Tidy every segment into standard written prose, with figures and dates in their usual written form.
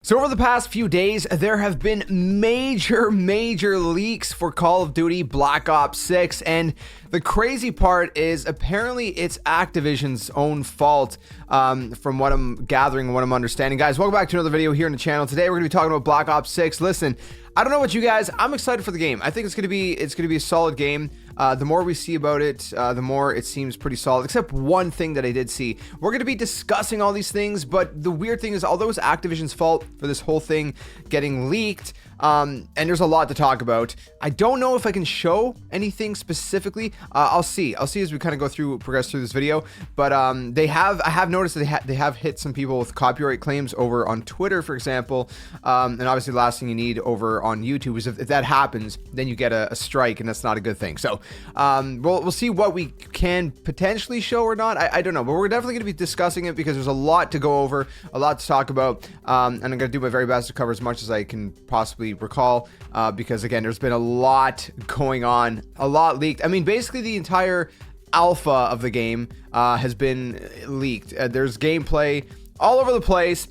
So over the past few days, there have been major leaks for Call of Duty Black Ops 6, and the crazy part is apparently it's Activision's own fault, from what I'm gathering and what I'm understanding. Guys, welcome back to another video here on the channel. Today we're going to be talking about Black Ops 6. Listen, I don't know about you guys, I'm excited for the game. I think it's going to be a solid game. The more we see about it, the more it seems pretty solid, except one thing that I did see. We're going to be discussing all these things, but the weird thing is, although it's Activision's fault for this whole thing getting leaked, and there's a lot to talk about, I don't know if I can show anything specifically. I'll see as we kind of progress through this video, but I have noticed that they have hit some people with copyright claims over on Twitter, for example, and obviously the last thing you need over on YouTube is if that happens, then you get a strike, and that's not a good thing. So we'll see what we can potentially show or not. I don't know, but we're definitely going to be discussing it because there's a lot to go over, a lot to talk about, and I'm going to do my very best to cover as much as I can possibly recall, because again, there's been a lot going on, a lot leaked. I mean, basically the entire alpha of the game has been leaked. There's gameplay all over the place.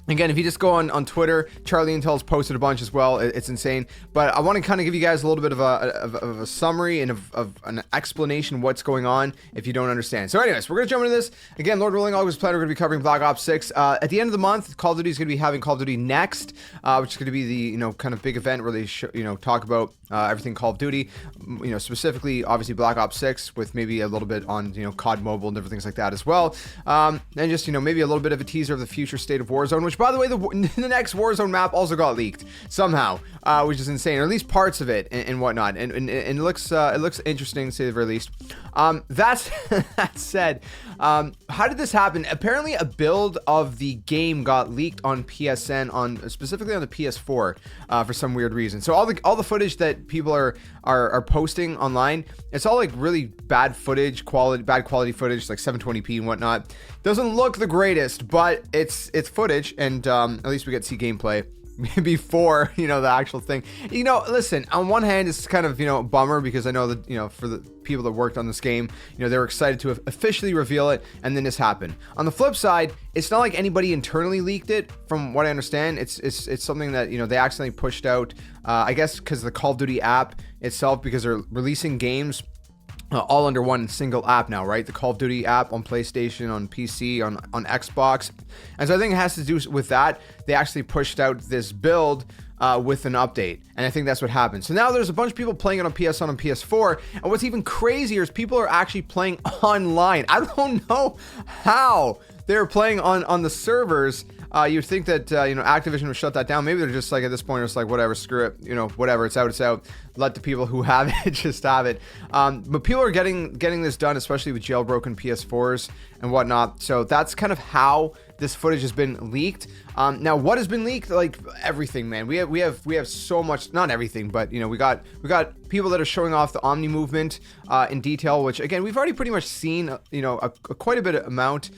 Again, if you just go on Twitter, Charlie Intel's posted a bunch as well. It's insane. But I want to kind of give you guys a little bit of a summary and of an explanation of what's going on if you don't understand. So anyways, we're going to jump into this. Again, Lord willing, August plan, we're going to be covering Black Ops 6. At the end of the month, Call of Duty is going to be having Call of Duty Next, which is going to be the, kind of big event where they talk about everything Call of Duty, specifically, obviously, Black Ops 6 with maybe a little bit on, COD Mobile and different things like that as well. And just, maybe a little bit of a teaser of the future state of Warzone, which, by the way, the next Warzone map also got leaked somehow, which is insane, or at least parts of it and whatnot. And it looks interesting, to say the very least. That said, how did this happen? Apparently, a build of the game got leaked on PSN, specifically on the PS4, for some weird reason. So all the footage that people are posting online, it's all like really bad footage, bad quality footage, like 720p and whatnot. Doesn't look the greatest, but it's footage, and at least we get to see gameplay before the actual thing. Listen, on one hand, it's kind of a bummer, because I know that for the people that worked on this game, they were excited to officially reveal it, and then this happened. On the flip side, it's not like anybody internally leaked it. From what I understand, it's something that they accidentally pushed out, I guess because the Call of Duty app itself, because they're releasing games all under one single app now, right? The Call of Duty app on PlayStation, on PC, on Xbox. And so I think it has to do with that. They actually pushed out this build with an update, and I think that's what happened. So now there's a bunch of people playing it on PS1 and PS4, and what's even crazier is people are actually playing online. I don't know how they're playing on the servers. You'd think that Activision would shut that down. Maybe they're just like, at this point, it's like, whatever, screw it, whatever, it's out. Let the people who have it just have it. But people are getting this done, especially with jailbroken PS4s and whatnot. So that's kind of how this footage has been leaked. Now, what has been leaked? Like everything, man. We have so much, not everything, but we got people that are showing off the Omni movement in detail, which again we've already pretty much seen quite a bit of amount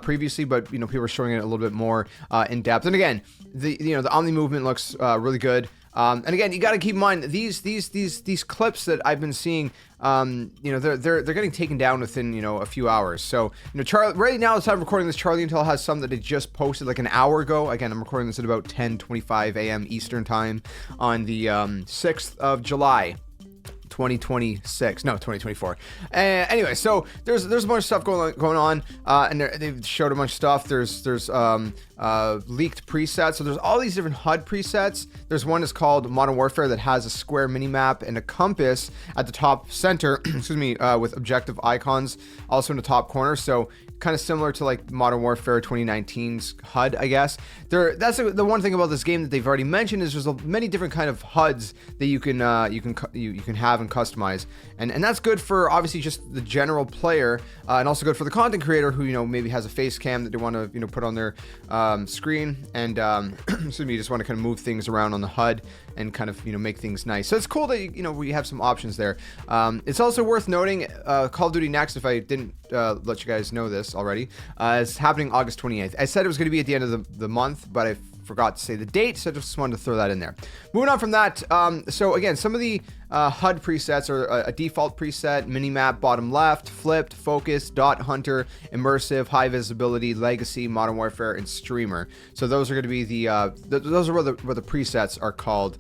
previously, but people are showing it a little bit more in depth. And again, the Omni movement looks really good. And again, you got to keep in mind these clips that I've been seeing. They're getting taken down within a few hours. So Charlie, right now, as I'm recording this, Charlie Intel has some that they just posted like an hour ago. Again, I'm recording this at about 10:25 a.m. Eastern time on the 6th of July. 2024. Anyway, so there's a bunch of stuff going on, and they've showed a bunch of stuff. There's leaked presets. So there's all these different HUD presets. There's one that's called Modern Warfare that has a square minimap and a compass at the top center, excuse me, with objective icons also in the top corner. So kind of similar to like Modern Warfare 2019's HUD, I guess. That's the one thing about this game that they've already mentioned, is there's many different kind of HUDs that you can have and customize, and that's good for obviously just the general player, and also good for the content creator who maybe has a face cam that they want to put on their screen, and excuse me, you just want to kind of move things around on the HUD and kind of make things nice. So it's cool that we have some options there. It's also worth noting Call of Duty Next, if I didn't let you guys know this already, is happening August 28th. I said it was going to be at the end of the month, but forgot to say the date, so I just wanted to throw that in there. Moving on from that, so again, some of the HUD presets are a default preset, minimap bottom left, flipped, focus, dot hunter, immersive, high visibility, legacy, modern warfare, and streamer. So those are going to be those are what the presets are called,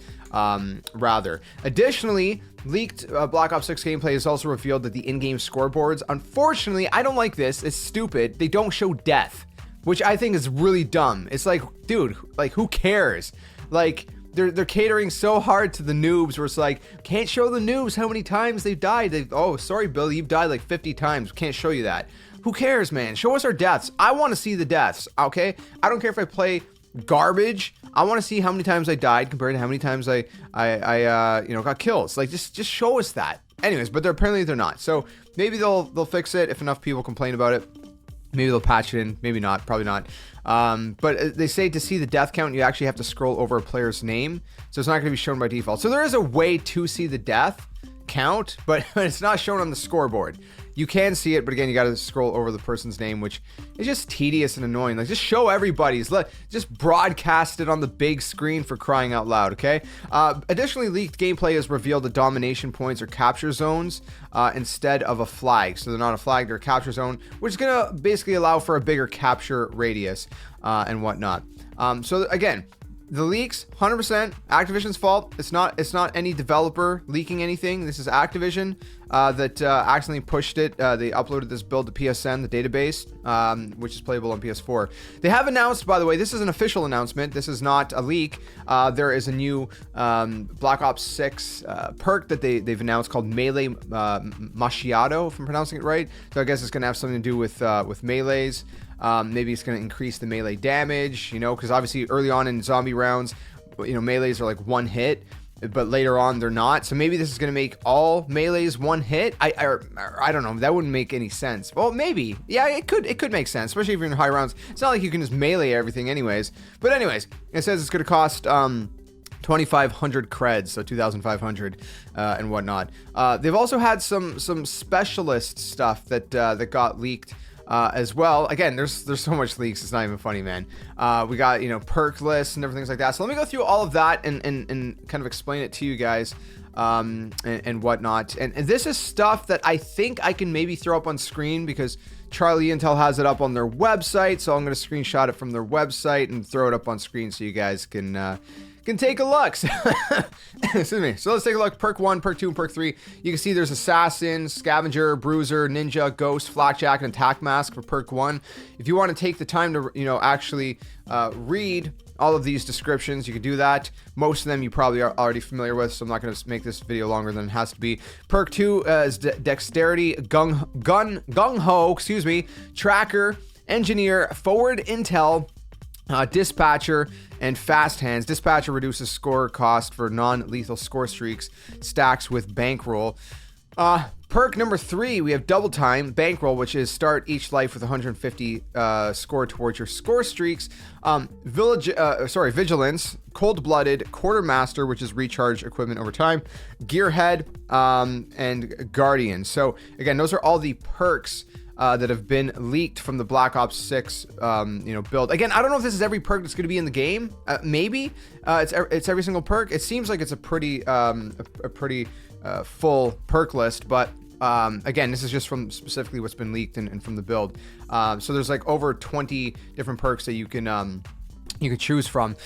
rather. Additionally, leaked Black Ops 6 gameplay has also revealed that the in-game scoreboards, unfortunately, I don't like this, it's stupid, they don't show death, which I think is really dumb. It's like, dude, like, who cares? Like, they're catering so hard to the noobs where it's like, can't show the noobs how many times they've died. Oh, sorry, Billy, you've died like 50 times. Can't show you that. Who cares, man? Show us our deaths. I want to see the deaths, okay? I don't care if I play garbage. I want to see how many times I died compared to how many times I got kills. Like, just show us that. Anyways, but apparently they're not. So maybe they'll fix it if enough people complain about it. Maybe they'll patch it in, maybe not, probably not. But they say to see the death count, you actually have to scroll over a player's name. So it's not going to be shown by default. So there is a way to see the death count, but it's not shown on the scoreboard. You can see it, but again, you got to scroll over the person's name, which is just tedious and annoying. Like, just show everybody's. Just broadcast it on the big screen, for crying out loud, okay? Additionally, leaked gameplay has revealed the domination points or capture zones instead of a flag. So they're not a flag, they're a capture zone, which is going to basically allow for a bigger capture radius and whatnot. So again, the leaks, 100% Activision's fault. It's not any developer leaking anything. This is Activision that accidentally pushed it. They uploaded this build to PSN, the database, which is playable on PS4. They have announced, by the way, this is an official announcement. This is not a leak. There is a new Black Ops 6 perk that they've announced called Melee Macchiato, if I'm pronouncing it right. So I guess it's going to have something to do with melees. Maybe it's going to increase the melee damage, because obviously early on in zombie rounds, melees are like one hit, but later on they're not. So maybe this is going to make all melees one hit. I don't know. That wouldn't make any sense. Well, maybe. Yeah, it could make sense, especially if you're in high rounds. It's not like you can just melee everything anyways. But anyways, it says it's going to cost 2,500 creds, so 2,500 and whatnot. They've also had some specialist stuff that got leaked as well. Again, there's so much leaks, it's not even funny, man. We got, perk lists and everything like that. So let me go through all of that and kind of explain it to you guys and whatnot. And this is stuff that I think I can maybe throw up on screen because Charlie Intel has it up on their website. So I'm going to screenshot it from their website and throw it up on screen so you guys can take a look. Excuse me. So let's take a look. Perk 1, Perk 2, and Perk 3. You can see there's Assassin, Scavenger, Bruiser, Ninja, Ghost, Flakjack, and Attack Mask for Perk 1. If you want to take the time to, actually read all of these descriptions, you can do that. Most of them you probably are already familiar with, so I'm not going to make this video longer than it has to be. Perk 2 is Dexterity, Gung-Ho, Tracker, Engineer, Forward Intel, Dispatcher, and Fast Hands. Dispatcher reduces score cost for non-lethal score streaks, stacks with bankroll. Perk number 3, we have Double Time, Bankroll, which is start each life with 150 score towards your score streaks. Vigilance, Cold-Blooded, Quartermaster, which is recharge equipment over time, Gearhead, and Guardian. So again, those are all the perks that have been leaked from the Black Ops 6 build. Again, I don't know if this is every perk that's going to be in the game. Maybe it's every single perk. It seems like it's a pretty full perk list, but again, this is just from specifically what's been leaked and from the build. So there's like over 20 different perks that you can choose from.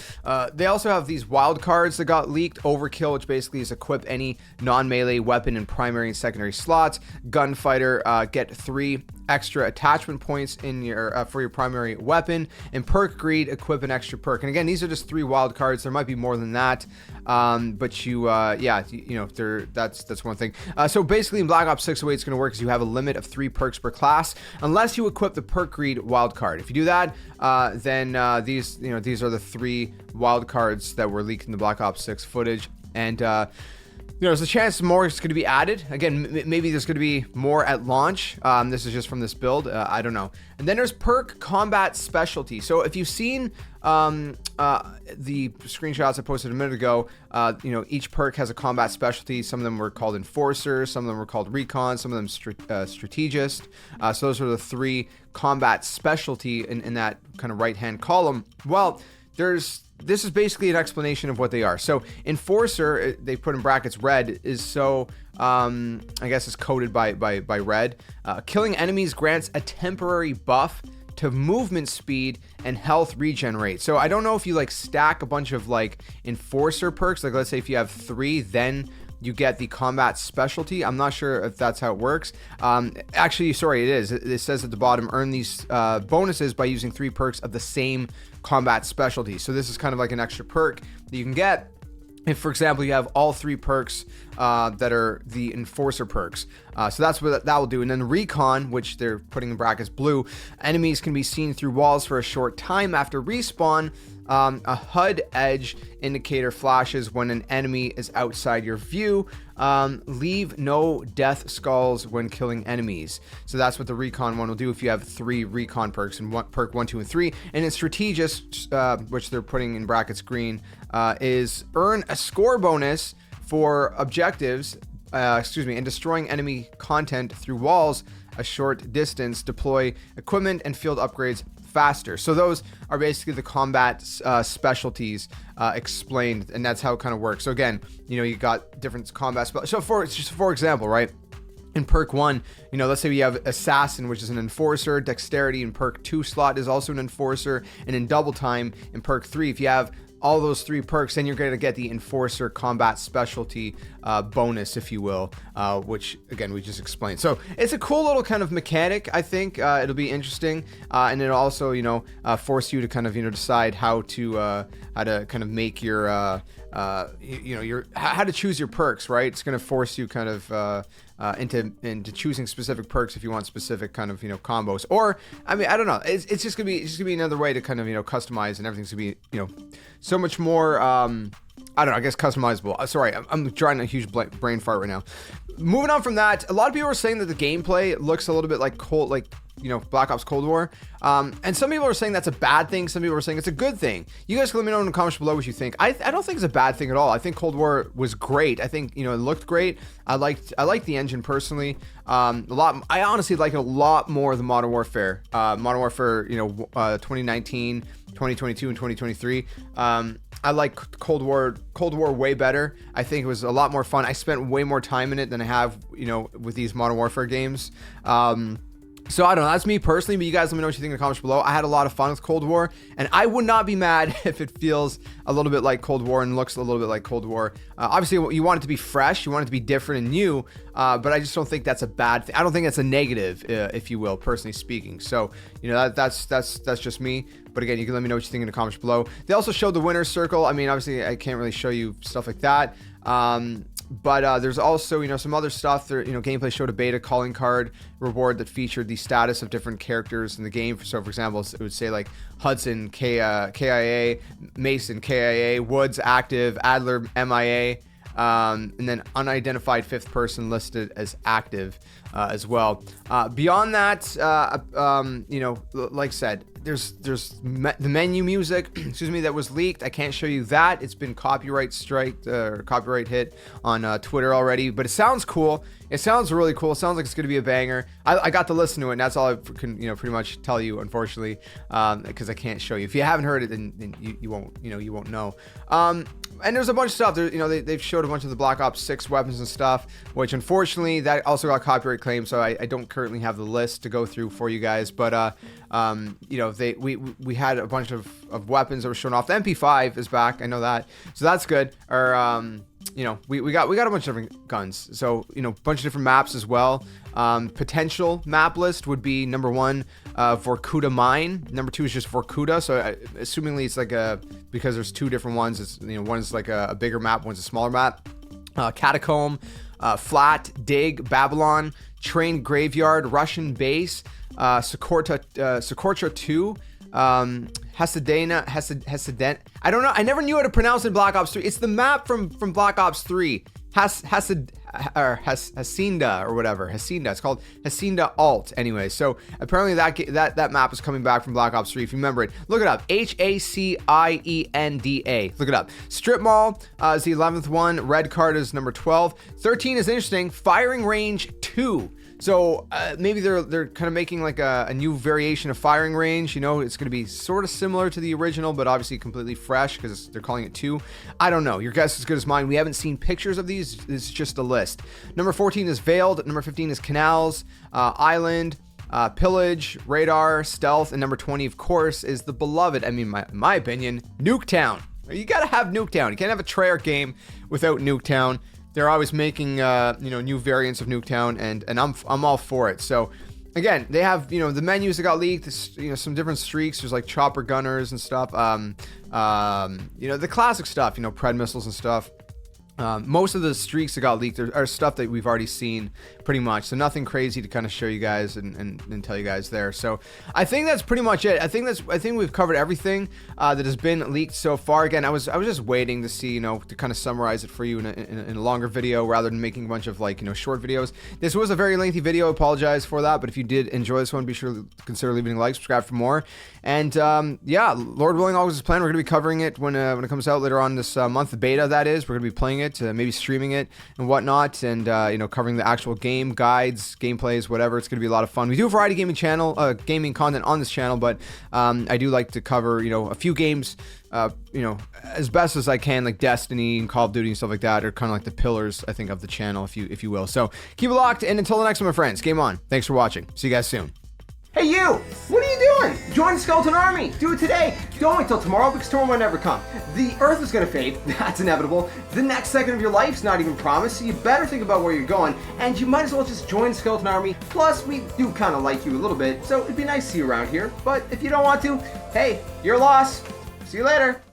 They also have these wildcards that got leaked. Overkill, which basically is equip any non-melee weapon in primary and secondary slots. Gunfighter, get 3 extra attachment points in your for your primary weapon. And Perk Greed, equip an extra perk. And again, these are just 3 wildcards. There might be more than that, but that's one thing. So basically, in Black Ops 6, the way it's going to work is you have a limit of 3 perks per class, unless you equip the Perk Greed wildcard. If you do that, then these are the 3 wildcards that were leaked in the Black Ops 6 footage, and there's a chance more is going to be added. Again, maybe there's going to be more at launch. This is just from this build. I don't know. And then there's Perk Combat Specialty. So if you've seen the screenshots I posted a minute ago, each perk has a combat specialty. Some of them were called Enforcer, some of them were called Recon, some of them Strategist. So those are the 3 combat specialty in that kind of right-hand column. Well, there's this is basically an explanation of what they are. So Enforcer, they put in brackets red, is so I guess it's coded by red. Killing enemies grants a temporary buff to movement speed and health regenerate. So I don't know if you like stack a bunch of like Enforcer perks, like let's say if you have 3, then you get the combat specialty. I'm not sure if that's how it works. Actually, sorry, it is. It says at the bottom, earn these bonuses by using 3 perks of the same combat specialty. So this is kind of like an extra perk that you can get if, for example, you have all 3 perks that are the Enforcer perks. So that's what that will do. And then Recon, which they're putting in brackets blue, enemies can be seen through walls for a short time after respawn. A HUD edge indicator flashes when an enemy is outside your view. Leave no death skulls when killing enemies. So that's what the Recon one will do if you have 3 Recon perks, and perk 1, 2, and 3. And in Strategist, which they're putting in brackets green, is earn a score bonus for objectives, and destroying enemy content through walls a short distance. Deploy equipment and field upgrades faster. So those are basically the combat specialties explained, and that's how it kind of works. So again, you got different combat so for example, right, in perk 1, let's say we have Assassin, which is an Enforcer. Dexterity in perk 2 slot is also an Enforcer. And in Double Time in perk 3, if you have all those 3 perks, then you're going to get the Enforcer combat specialty bonus, if you will, which again we just explained. So it's a cool little kind of mechanic. I think it'll be interesting, and it'll also force you to kind of decide how to kind of make your how to choose your perks, right? It's going to force you kind of into choosing specific perks if you want specific kind of combos. Or I mean, I don't know, it's just gonna be another way to kind of customize, and everything's gonna be so much more I don't know, I guess customizable. Sorry, I'm trying a huge brain fart right now. Moving on from that, a lot of people are saying that the gameplay looks a little bit like Black Ops Cold War. And some people are saying that's a bad thing. Some people are saying it's a good thing. You guys can let me know in the comments below what you think. I don't think it's a bad thing at all. I think Cold War was great. I think, it looked great. I liked the engine personally. I honestly like it a lot more than Modern Warfare. Modern Warfare, 2019, 2022, and 2023. I like Cold War way better. I think it was a lot more fun. I spent way more time in it than I have, with these Modern Warfare games. So I don't know, that's me personally, but you guys let me know what you think in the comments below. I had a lot of fun with Cold War, and I would not be mad if it feels a little bit like Cold War and looks a little bit like Cold War. Obviously, you want it to be fresh, you want it to be different and new, but I just don't think that's a bad thing. I don't think that's a negative, if you will, personally speaking. So, that's just me. But again, you can let me know what you think in the comments below. They also showed the winner's circle. I mean, obviously, I can't really show you stuff like that. But there's also, some other stuff there. Gameplay showed a beta calling card reward that featured the status of different characters in the game. So, for example, it would say like Hudson, KIA, Mason, KIA, Woods, active, Adler, MIA, and then unidentified 5th person listed as active as well. Beyond that, like I said, there's the menu music, excuse me, that was leaked. I can't show you that. It's been copyright striked or copyright hit on Twitter already, but it sounds cool. It sounds really cool. It sounds like it's going to be a banger. I got to listen to it, and that's all I can, pretty much tell you, unfortunately, because I can't show you. If you haven't heard it, then you won't, you won't know. And there's a bunch of stuff there. They've showed a bunch of the Black Ops 6 weapons and stuff, which unfortunately that also got copyright claimed. So I don't currently have the list to go through for you guys, but we had a bunch of weapons that were shown off. The MP5 is back. I know that, so that's good. Or we got a bunch of different guns. So a bunch of different maps as well. Potential map list would be number 1, Vorkuta Mine. Number 2 is just Vorkuta. So assumingly it's like because there's 2 different ones. It's one is like a bigger map, one's a smaller map. Catacomb, Flat, Dig, Babylon, Train Graveyard, Russian Base, Sokorcha 2, Hasadena. I don't know. I never knew how to pronounce it in Black Ops 3. It's the map from Black Ops 3. Hacinda or whatever. Hacinda. It's called Hacinda Alt. Anyway, so apparently that map is coming back from Black Ops 3. If you remember it, look it up. Hacienda. Look it up. Strip Mall is the 11th one. Red Card is number 12. 13 is interesting. Firing Range 2. So maybe they're kind of making like a new variation of firing range. You know, it's going to be sort of similar to the original, but obviously completely fresh because they're calling it 2. I don't know. Your guess is as good as mine. We haven't seen pictures of these. It's just a list. Number 14 is Veiled. Number 15 is Canals, Island, Pillage, Radar, Stealth, and number 20, of course, is the beloved, I mean, in my opinion, Nuketown. You gotta have Nuketown. You can't have a Treyarch game without Nuketown. They're always making, new variants of Nuketown, and I'm all for it. So, again, they have, the menus that got leaked, some different streaks. There's like chopper gunners and stuff. The classic stuff, Pred missiles and stuff. Most of the streaks that got leaked are stuff that we've already seen pretty much, so nothing crazy to kind of show you guys and tell you guys there. So I think that's pretty much it. I think we've covered everything that has been leaked so far. Again, I was just waiting to see, to kind of summarize it for you in a longer video rather than making a bunch of short videos. This was a very lengthy video. I apologize for that, but if you did enjoy this one, be sure to consider leaving a like, subscribe for more, and yeah, Lord willing, always is plan. We're gonna be covering it when it comes out later on this month. The beta, that is, we're gonna be playing it, maybe streaming it and whatnot, and covering the actual game guides, gameplays, whatever. It's going to be a lot of fun. We do a variety gaming channel, gaming content on this channel, but I do like to cover a few games as best as I can, like Destiny and Call of Duty and stuff like that, are kind of like the pillars, I think, of the channel, if you will. So keep it locked, and until the next one, my friends, game on. Thanks for watching. See you guys soon. Hey you! What are you doing? Join the Skeleton Army! Do it today! Don't wait till tomorrow because tomorrow might never come. The Earth is gonna fade, that's inevitable. The next second of your life's not even promised, so you better think about where you're going, and you might as well just join the Skeleton Army. Plus, we do kinda like you a little bit, so it'd be nice to see you around here. But if you don't want to, hey, your loss. See you later.